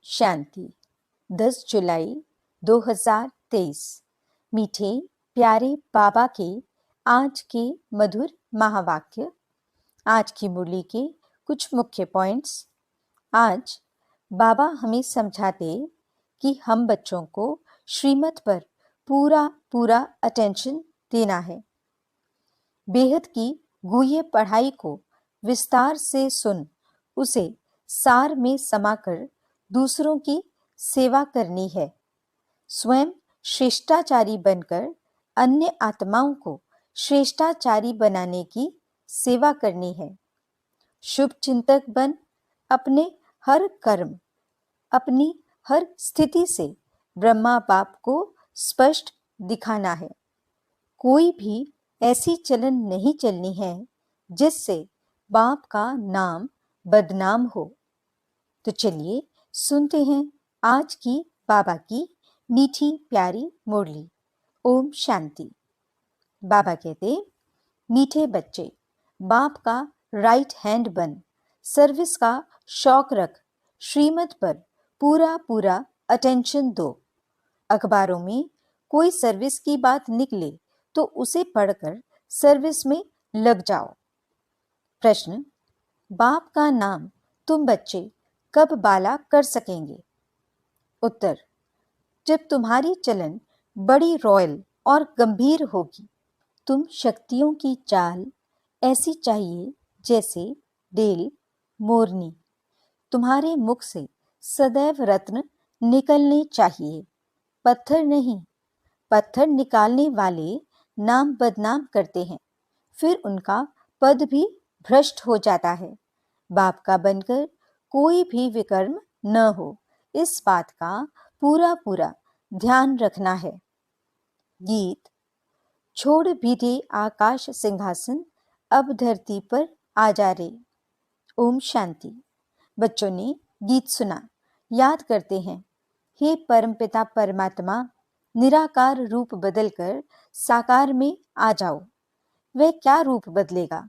शांति 10 जुलाई 2023। मीठे प्यारे बाबा के आज के मधुर महावाक्य। आज की मुरली के कुछ मुख्य पॉइंट्स। आज बाबा हमें समझाते कि हम बच्चों को श्रीमत पर पूरा अटेंशन देना है। बेहद की गुह्य पढ़ाई को विस्तार से सुन उसे सार में समाकर दूसरों की सेवा करनी है। स्वयं श्रेष्ठाचारी बनकर अन्य आत्माओं को श्रेष्ठाचारी बनाने की सेवा करनी है। शुभ चिंतक बन अपने हर कर्म, अपनी हर स्थिति से ब्रह्मा बाप को स्पष्ट दिखाना है। कोई भी ऐसी चलन नहीं चलनी है जिससे बाप का नाम बदनाम हो। तो चलिए सुनते हैं आज की बाबा की मीठी प्यारी मुरली। ओम शांति। बाबा कहते, मीठे बच्चे, बाप का राइट हैंड बन, सर्विस का शौक रख, श्रीमत पर पूरा अटेंशन दो। अखबारों में कोई सर्विस की बात निकले तो उसे पढ़कर सर्विस में लग जाओ। प्रश्न, बाप का नाम तुम बच्चे कब बाला कर सकेंगे? उत्तर, जब तुम्हारी चलन बड़ी रॉयल और गंभीर होगी। तुम शक्तियों की चाल ऐसी चाहिए जैसे डेल मोरनी। तुम्हारे मुख से सदैव रत्न निकलने चाहिए, पत्थर नहीं। पत्थर निकालने वाले नाम बदनाम करते हैं, फिर उनका पद भी भ्रष्ट हो जाता है। बाप का बनकर कोई भी विकर्म न हो, इस बात का पूरा ध्यान रखना है। गीत। छोड़ भी दे आकाश सिंहासन, अब धरती पर आ जा रे। ओम शांति। बच्चों ने गीत सुना, याद करते हैं। हे परमपिता परमात्मा, निराकार रूप बदलकर साकार में आ जाओ। वह क्या रूप बदलेगा?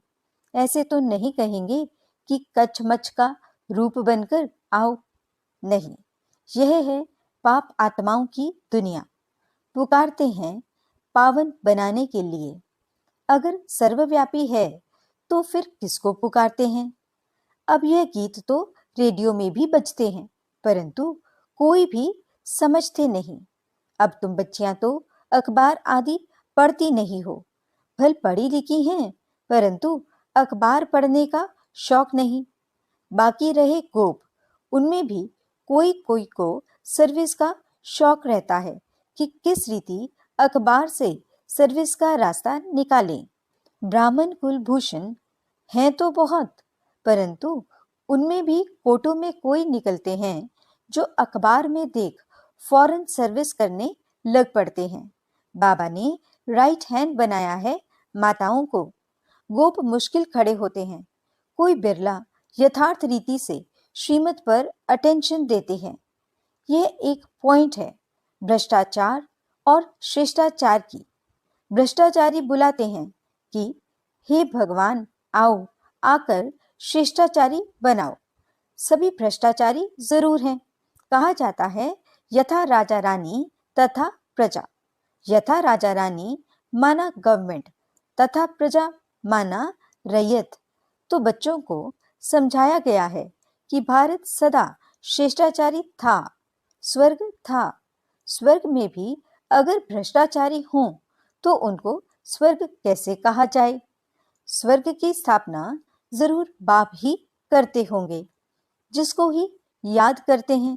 ऐसे तो नहीं कहेंगे कि कचमच का रूप बनकर आओ। नहीं, यह है पाप आत्माओं की दुनिया। पुकारते हैं पावन बनाने के लिए। अगर सर्वव्यापी है तो फिर किसको पुकारते हैं? अब यह गीत तो रेडियो में भी बजते हैं, परंतु कोई भी समझते नहीं। अब तुम बच्चियां तो अखबार आदि पढ़ती नहीं हो। भल पढ़ी लिखी हैं, परंतु अखबार पढ़ने का शौक नहीं। बाकी रहे गोप, उनमें भी कोई को सर्विस का शौक रहता है कि किस रीति अखबार से सर्विस का रास्ता निकालें। ब्राह्मण कुलभूषण हैं तो बहुत, परंतु उनमें भी कोटों में कोई निकलते हैं जो अखबार में देख फौरन सर्विस करने लग पड़ते हैं। बाबा ने राइट हैंड बनाया है माताओं को। गोप मुश्किल खड़े होते हैं। कोई बिरला यथार्थ रीति से श्रीमत पर अटेंशन देते हैं। यह एक पॉइंट है भ्रष्टाचार और शिष्टाचार की। भ्रष्टाचारी बुलाते हैं कि हे भगवान आओ, आकर शिष्टाचारी बनाओ। सभी भ्रष्टाचारी जरूर हैं। कहा जाता है यथा राजा रानी तथा प्रजा। यथा राजा रानी माना गवर्नमेंट, तथा प्रजा माना रैयत। तो बच्चों को समझाया गया है कि भारत सदा शिष्टाचारी था, स्वर्ग था। स्वर्ग में भी अगर भ्रष्टाचारी हों तो उनको स्वर्ग कैसे कहा जाए? स्वर्ग की स्थापना जरूर बाप ही करते होंगे, जिसको ही याद करते हैं।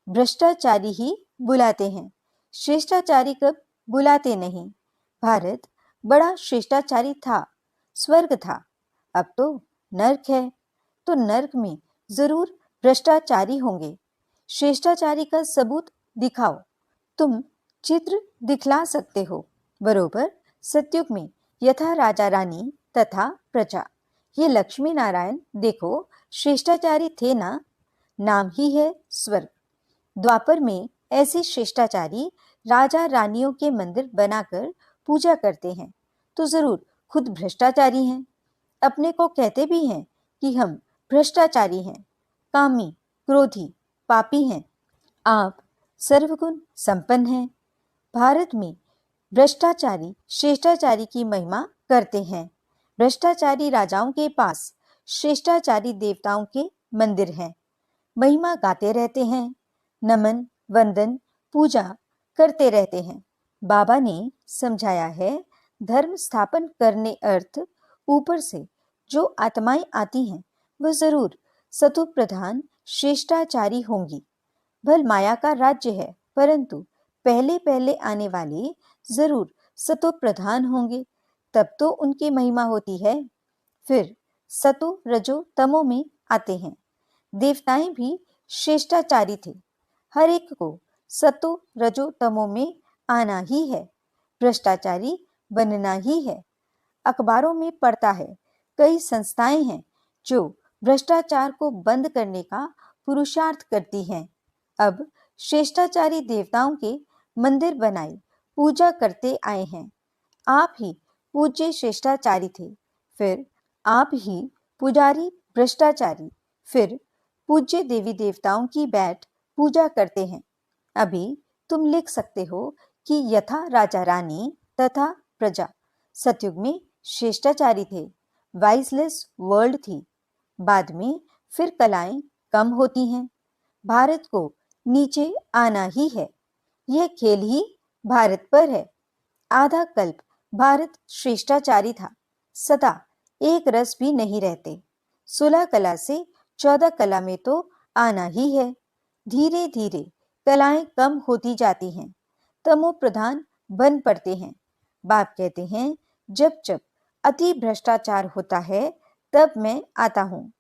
भ्रष्टाचारी ही बुलाते हैं, शिष्टाचारी कब बुलाते नहीं। भारत बड़ा शिष्टाचारी था, स्वर्ग था। अब तो नर्क है, तो नर्क में जरूर भ्रष्टाचारी होंगे। शिष्टाचारी का सबूत दिखाओ। तुम चित्र दिखला सकते हो। बरोबर सतयुग में यथा राजा रानी तथा प्रजा। ये लक्ष्मी नारायण देखो शिष्टाचारी थे ना, नाम ही है स्वर्ग। द्वापर में ऐसे शिष्टाचारी राजा रानियों के मंदिर बनाकर पूजा करते हैं, तो जरूर खुद भ्रष्टाचारी हैं। अपने को कहते भी हैं कि हम भ्रष्टाचारी हैं, कामी, क्रोधी, पापी हैं। आप सर्वगुण संपन्न हैं। भारत में भ्रष्टाचारी श्रेष्ठाचारी की महिमा करते हैं। भ्रष्टाचारी राजाओं के पास श्रेष्ठाचारी देवताओं के मंदिर हैं। महिमा गाते रहते हैं, नमन वंदन पूजा करते रहते हैं। बाबा ने समझाया है, धर्म स्थापन करने अर्थ ऊपर से जो आत्माएं आती हैं वह जरूर सतु प्रधान श्रेष्ठाचारी होंगी। भल माया का राज्य है, परंतु पहले पहले आने वाले जरूर सतो प्रधान होंगे, तब तो उनकी महिमा होती है। फिर सतो रजो तमो में आते हैं। देवताएं भी श्रेष्ठाचारी थे। हर एक को सतो रजो तमो में आना ही है, भ्रष्टाचारी बनना ही है। अखबारों में पढ़ता है, कई संस्थाएं हैं जो भ्रष्टाचार को बंद करने का पुरुषार्थ करती हैं। अब श्रेष्ठाचारी देवताओं के मंदिर बनाए पूजा करते आए हैं। आप ही पूज्य श्रेष्ठाचारी थे, फिर आप ही पुजारी भ्रष्टाचारी, फिर पूज्य देवी देवताओं की बैठ पूजा करते हैं। अभी तुम लिख सकते हो कि यथा राजा रानी तथा प्रजा। सतयुग में श्रेष्ठाचारी थे, वाइसलेस वर्ल्ड थी। बाद में फिर कलाएं कम होती हैं। भारत को नीचे आना ही है। यह खेल ही भारत पर है। आधा कल्प भारत श्रेष्ठाचारी था, सदा एक रस भी नहीं रहते। 16 कला से 14 कला में तो आना ही है। धीरे धीरे कलाएं कम होती जाती हैं, तमो प्रधान बन पड़ते हैं। बाप कहते हैं, जब जब अति भ्रष्टाचार होता है तब मैं आता हूँ।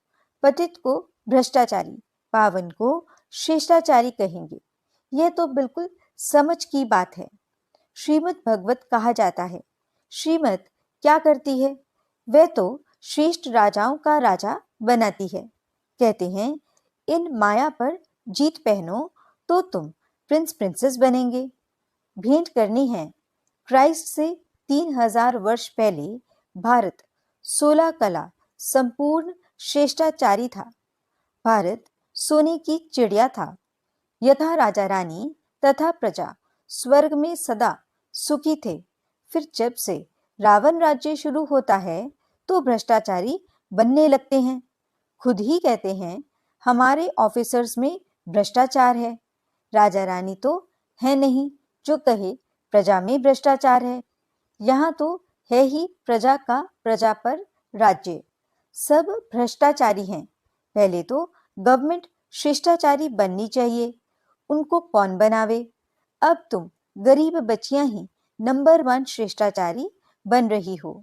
पतित को भ्रष्टाचारी, पावन को श्रेष्ठाचारी कहेंगे। यह तो बिल्कुल समझ की बात है। श्रीमद् भगवत कहा जाता है। श्रीमद् क्या करती है? वह तो श्रेष्ठ राजाओं का राजा बनाती है। कहते हैं, इन माया पर जीत पहनो तो तुम प्रिंस प्रिंसेस बनेंगे। भेंट करनी है। क्राइस्ट से 3000 वर्ष पहले भारत 16 कला संपूर्ण श्रेष्ठाचारी था। भारत सोने की चिड़िया था। यथा राजा रानी तथा प्रजा स्वर्ग में सदा सुखी थे। फिर जब से रावण राज्य शुरू होता है तो भ्रष्टाचारी बनने लगते हैं। खुद ही कहते हैं, हमारे ऑफिसर्स में भ्रष्टाचार है। राजा रानी तो है नहीं जो कहे प्रजा में भ्रष्टाचार है। यहाँ तो है ही प्रजा का प्रजा पर राज्य। सब भ्रष्टाचारी हैं। पहले तो गवर्नमेंट शिष्टाचारी बननी चाहिए। उनको कौन बनावे? अब तुम गरीब बच्चियां ही नंबर 1 शिष्टाचारी बन रही हो।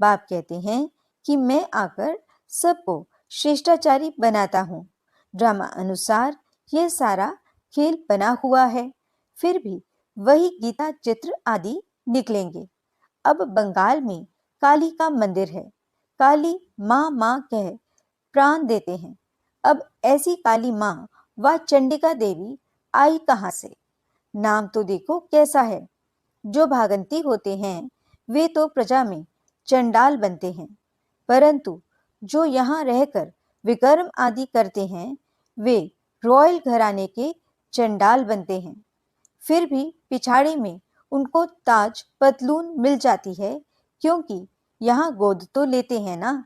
बाप कहते हैं कि मैं आकर सबको शिष्टाचारी बनाता हूँ। ड्रामा अनुसार यह सारा खेल बना हुआ है। फिर भी वही गीता चित्र आदि निकलेंगे। अब बंगाल में काली का मंदिर है। काली माँ माँ कह प्राण देते हैं। अब ऐसी काली माँ व चंडिका देवी आई कहाँ से? नाम तो देखो कैसा है। जो भागंती होते हैं वे तो प्रजा में चंडाल बनते हैं, परंतु जो यहाँ रहकर विकर्म आदि करते हैं वे रॉयल घराने के चंडाल बनते हैं। फिर भी पिछाड़ी में उनको ताज पतलून मिल जाती है, क्योंकि यहाँ गोद तो लेते हैं ना,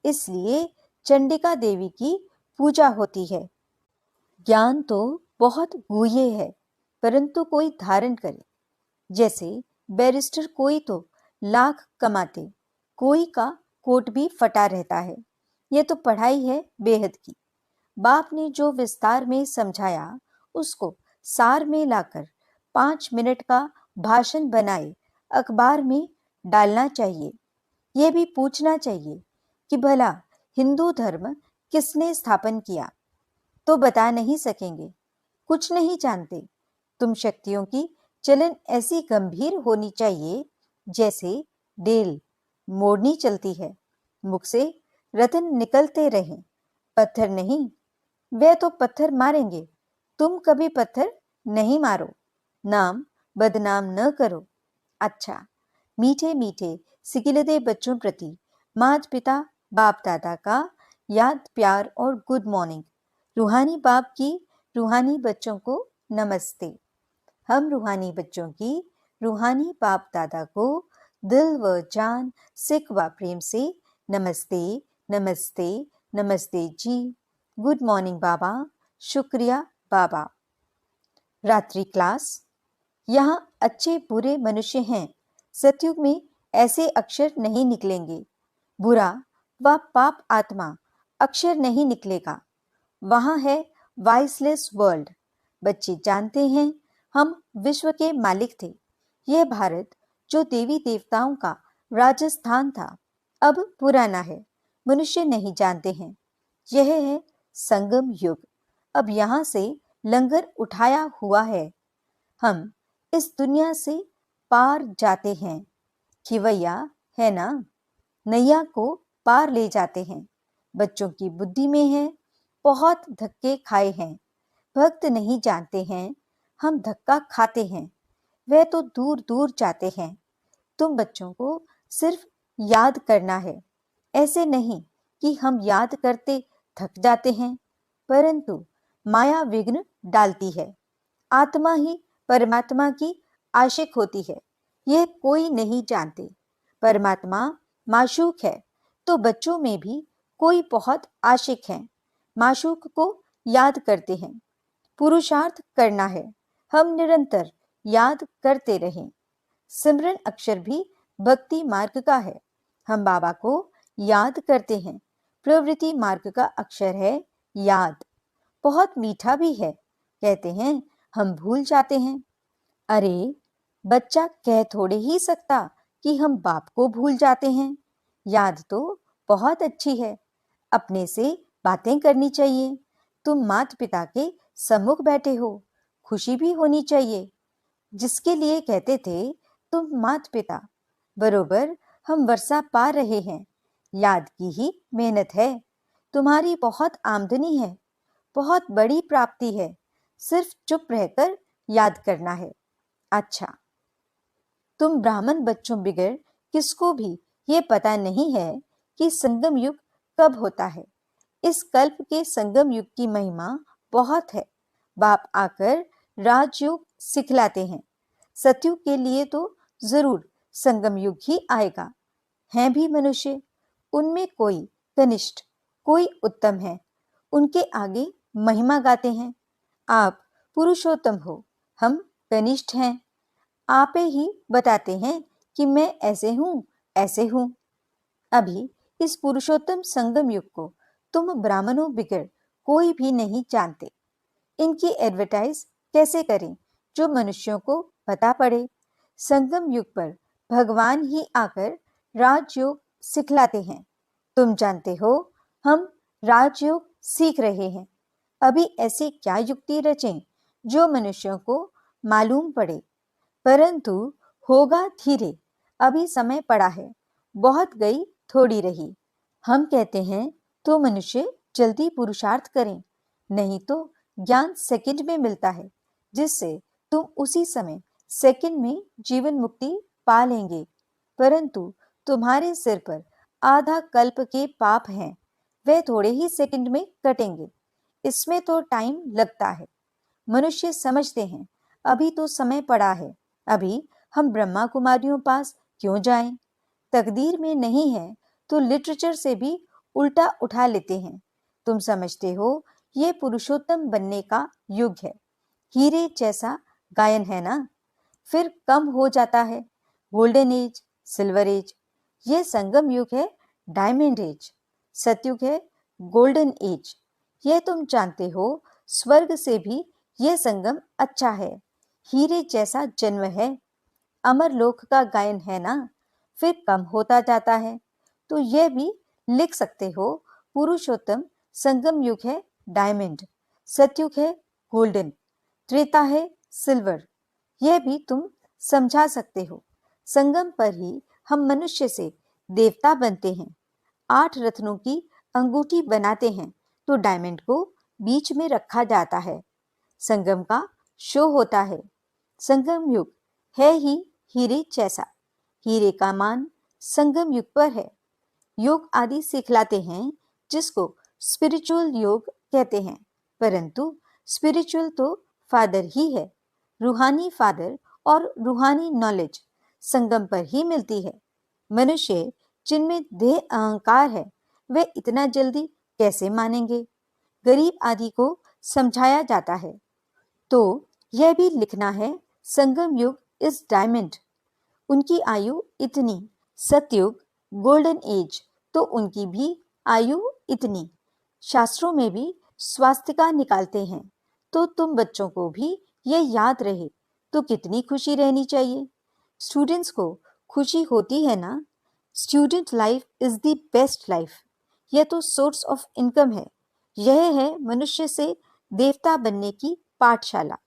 इसलिए चंडिका देवी की पूजा होती है। ज्ञान तो बहुत गुह्य है, परंतु कोई धारण करे। जैसे बैरिस्टर कोई तो लाख कमाते, कोई का कोट भी फटा रहता है। यह तो पढ़ाई है बेहद की। बाप ने जो विस्तार में समझाया उसको सार में लाकर 5 मिनट का भाषण बनाए अखबार में डालना चाहिए। यह भी पूछना चाहिए कि भला हिंदू धर्म किसने स्थापन किया? तो बता नहीं सकेंगे, कुछ नहीं जानते। तुम शक्तियों की चलन ऐसी गंभीर होनी चाहिए जैसे डेल मोड़नी चलती है। मुख से रतन निकलते रहें, पत्थर नहीं। वे तो पत्थर मारेंगे, तुम कभी पत्थर नहीं मारो। नाम बदनाम न करो। अच्छा, मीठे मीठे सिकिलदे बच्चों प्रति माता पिता बाप दादा का याद प्यार और गुड मॉर्निंग। रूहानी बाप की रूहानी बच्चों को नमस्ते। हम रूहानी बच्चों की रूहानी बाप दादा को दिल व जान, सिक व प्रेम से नमस्ते, नमस्ते, नमस्ते जी। गुड मॉर्निंग बाबा, शुक्रिया बाबा। रात्रि क्लास। यहाँ अच्छे बुरे मनुष्य हैं। सतयुग में ऐसे अक्षर नहीं निकलेंगे। बुरा व पाप आत्मा अक्षर नहीं निकलेगा। वहाँ है वाइसलेस वर्ल्ड। बच्चे जानते हैं हम विश्व के मालिक थे। यह भारत जो देवी देवताओं का राजस्थान था अब पुराना है। मनुष्य नहीं जानते हैं। यह है संगम युग। अब यहाँ से लंगर उठाया हुआ है। हम इस दुनिया से पार जाते हैं। खिवैया है ना, नैया को पार ले जाते हैं। बच्चों की बुद्धि में है, बहुत धक्के खाए हैं। भक्त नहीं जानते हैं हम धक्का खाते हैं। वह तो दूर दूर जाते हैं। तुम बच्चों को सिर्फ याद करना है। ऐसे नहीं कि हम याद करते थक जाते हैं, परंतु माया विघ्न डालती है। आत्मा ही परमात्मा की आशिक होती है। यह कोई नहीं जानते। परमात्मा माशूक है तो बच्चों में भी कोई बहुत आशिक है। माशूक को याद करते हैं। पुरुषार्थ करना है। हम निरंतर याद करते रहें। सिमरन अक्षर भी भक्ति मार्ग का है। हम बाबा को याद करते हैं। प्रवृत्ति मार्ग का अक्षर है याद। बहुत मीठा भी है। कहते हैं हम भूल जाते हैं। अरे, बच्चा कह थोड़े ही सकता कि हम बाप को भूल जाते हैं। याद तो बहुत अच्छी है। अपने से बातें करनी चाहिए। तुम माता पिता के सम्मुख बैठे हो, खुशी भी होनी चाहिए। जिसके लिए कहते थे तुम माता पिता, बरोबर हम वर्षा पा रहे हैं। याद की ही मेहनत है। तुम्हारी बहुत आमदनी है, बहुत बड़ी प्राप्ति है। सिर्फ चुप रहकर याद करना है। अच्छा, तुम ब्राह्मण बच्चों बिगड़ किसको भी ये पता नहीं है कि संगम युग कब होता है। इस कल्प के संगम युग की महिमा बहुत है। बाप आकर राजयोग सिखलाते हैं। सतयुग के लिए तो जरूर संगम युग ही आएगा। हैं भी मनुष्य, उनमें कोई कनिष्ठ, कोई उत्तम है। उनके आगे महिमा गाते हैं। आप पुरुषोत्तम हो, हम कनिष्ठ हैं। आपे ही बताते हैं कि मैं ऐसे हूं, ऐसे हूं। अभी इस पुरुषोत्तम संगम युग को तुम ब्राह्मणों बिगड़ कोई भी नहीं जानते। इनकी एडवर्टाइज कैसे करें जो मनुष्यों को पता पड़े। संगम युग पर भगवान ही आकर राजयोग सिखलाते हैं। तुम जानते हो हम राजयोग सीख रहे हैं। अभी ऐसे क्या युक्ति रचें जो मनुष्यों को मालूम पड़े, परंतु होगा धीरे। अभी समय पड़ा है, बहुत गई थोड़ी रही। हम कहते हैं तो मनुष्य जल्दी पुरुषार्थ करें, नहीं तो ज्ञान सेकंड में मिलता है, जिससे तुम उसी समय सेकंड में जीवन मुक्ति पा लेंगे। परंतु तुम्हारे सिर पर आधा कल्प के पाप हैं, वे थोड़े ही सेकंड में कटेंगे। इसमें तो टाइम लगता है। मनुष्य समझते हैं अभी तो समय पड़ा है, अभी हम ब्रह्मा कुमारियों पास क्यों जाएं? तकदीर में नहीं है तो लिटरेचर से भी उल्टा उठा लेते हैं। तुम समझते हो ये पुरुषोत्तम बनने का युग है। हीरे जैसा गायन है ना, फिर कम हो जाता है। Golden age, silver age. ये संगम युग है डायमंड एज। सतयुग है गोल्डन एज। ये तुम जानते हो स्वर्ग से भी यह संगम अच्छा है। हीरे जैसा जन्म है। अमर लोक का गायन है ना, फिर कम होता जाता है। तो यह भी लिख सकते हो पुरुषोत्तम संगम युग है डायमंड, सतयुग है गोल्डन, त्रेता है सिल्वर। यह भी तुम समझा सकते हो। संगम पर ही हम मनुष्य से देवता बनते हैं। 8 रत्नों की अंगूठी बनाते हैं तो डायमंड को बीच में रखा जाता है। संगम का शो होता है। संगम युग है ही हीरे जैसा। हीरे का मान संगम युग पर है। योग आदि सिखलाते हैं जिसको स्पिरिचुअल योग कहते हैं, परंतु स्पिरिचुअल तो फादर ही है। रूहानी फादर और रूहानी नॉलेज संगम पर ही मिलती है। मनुष्य जिनमें देह अहंकार है वे इतना जल्दी कैसे मानेंगे? गरीब आदि को समझाया जाता है। तो यह भी लिखना है, संगम युग इज डायमंड। उनकी आयु इतनी, सतयुग गोल्डन एज, तो उनकी भी आयु इतनी। शास्त्रों में भी स्वास्तिका निकालते हैं। तो तुम बच्चों को भी यह याद रहे तो कितनी खुशी रहनी चाहिए। स्टूडेंट्स को खुशी होती है ना। Student life is the best life. यह तो सोर्स ऑफ इनकम है। यह है मनुष्य से देवता बनने की पाठशाला।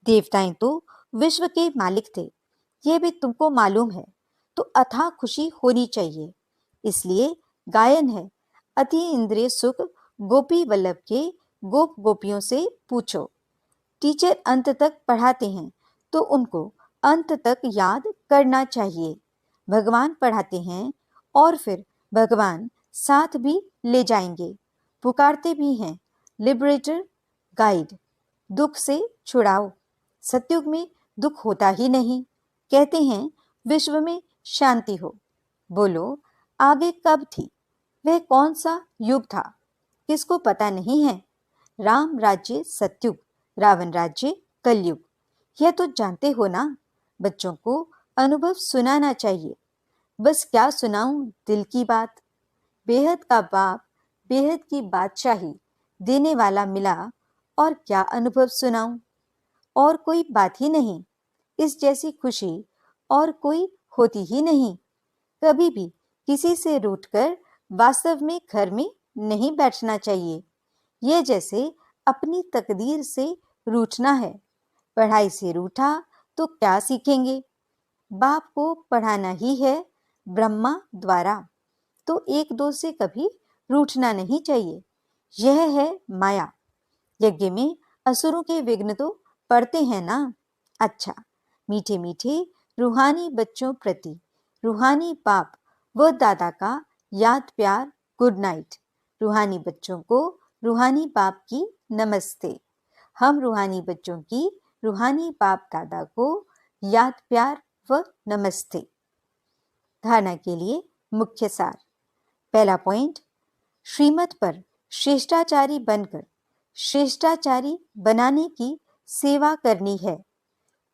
देवताएं तो विश्व के मालिक थे, यह भी तुमको मालूम है। तो अथाह खुशी होनी चाहिए। इसलिए गायन है, अति इंद्रिय सुख गोपी वल्लभ के गोप गोपियों से पूछो। टीचर अंत तक पढ़ाते हैं तो उनको अंत तक याद करना चाहिए। भगवान पढ़ाते हैं और फिर भगवान साथ भी ले जाएंगे। पुकारते भी हैं, लिबरेटर गाइड, दुख से छुड़ाओ। सतयुग में दुख होता ही नहीं। कहते हैं विश्व में शांति हो। बोलो आगे कब थी? वह कौन सा युग था? किसको पता नहीं है। राम राज्य सतयुग, रावण राज्य कलयुग। यह तो जानते हो ना। बच्चों को अनुभव सुनाना चाहिए। बस क्या सुनाऊं दिल की बात। बेहद का बाप, बेहद की बादशाही देने वाला मिला, और क्या अनुभव सुनाऊं। और कोई बात ही नहीं। इस जैसी खुशी और कोई होती ही नहीं। कभी भी किसी से रूठकर वास्तव में घर में नहीं बैठना चाहिए। यह जैसे अपनी तकदीर से रूठना है। पढ़ाई से रूठा तो क्या सीखेंगे? बाप को पढ़ाना ही है ब्रह्मा द्वारा। तो एक दो से कभी रूठना नहीं चाहिए। यह है माया। यज्ञ में असुरों के विघ्न तो पड़ते हैं ना। अच्छा, मीठे मीठे रूहानी बच्चों प्रति रूहानी बाप व दादा का याद प्यार गुड नाइट। रूहानी बच्चों को रूहानी बाप की नमस्ते। हम रूहानी बच्चों की रूहानी बाप दादा को याद प्यार व नमस्ते। धारणा के लिए मुख्य सार। पहला पॉइंट, श्रीमत पर श्रेष्ठाचारी बनकर श्रेष्ठाचारी बनाने की सेवा करनी है।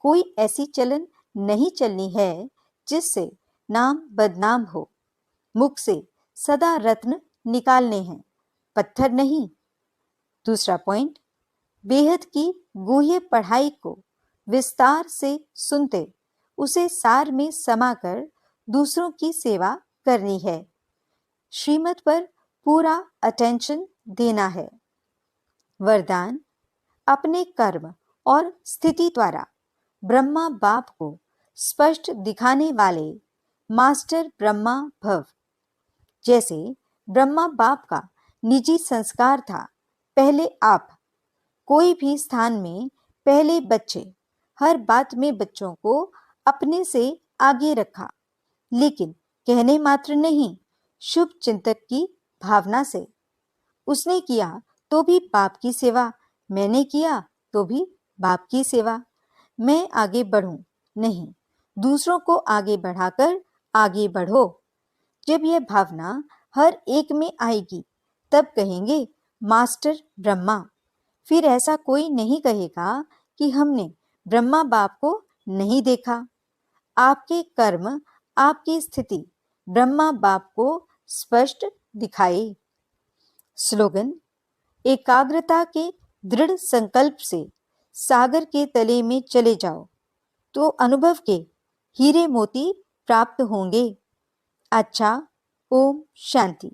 कोई ऐसी चलन नहीं चलनी है जिससे नाम बदनाम हो। मुख से सदा रत्न निकालने हैं, पत्थर नहीं। दूसरा पॉइंट, बेहद की गुह्य पढ़ाई को विस्तार से सुनते उसे सार में समाकर दूसरों की सेवा करनी है। श्रीमत पर पूरा अटेंशन देना है। वरदान, अपने कर्म और स्थिति द्वारा ब्रह्मा बाप को स्पष्ट दिखाने वाले मास्टर ब्रह्मा भव। जैसे ब्रह्मा बाप का निजी संस्कार था, पहले आप। कोई भी स्थान में पहले बच्चे। हर बात में बच्चों को अपने से आगे रखा, लेकिन कहने मात्र नहीं, शुभ चिंतक की भावना से। उसने किया तो भी बाप की सेवा, मैंने किया तो भी बाप की सेवा। मैं आगे बढ़ूं नहीं, दूसरों को आगे बढ़ाकर आगे बढ़ो। जब यह भावना हर एक में आएगी तब कहेंगे मास्टर ब्रह्मा। फिर ऐसा कोई नहीं कहेगा कि हमने ब्रह्मा बाप को नहीं देखा। आपके कर्म, आपकी स्थिति ब्रह्मा बाप को स्पष्ट दिखाए। स्लोगन, एकाग्रता के दृढ़ संकल्प से सागर के तले में चले जाओ तो अनुभव के हीरे मोती प्राप्त होंगे। अच्छा, ओम शांति।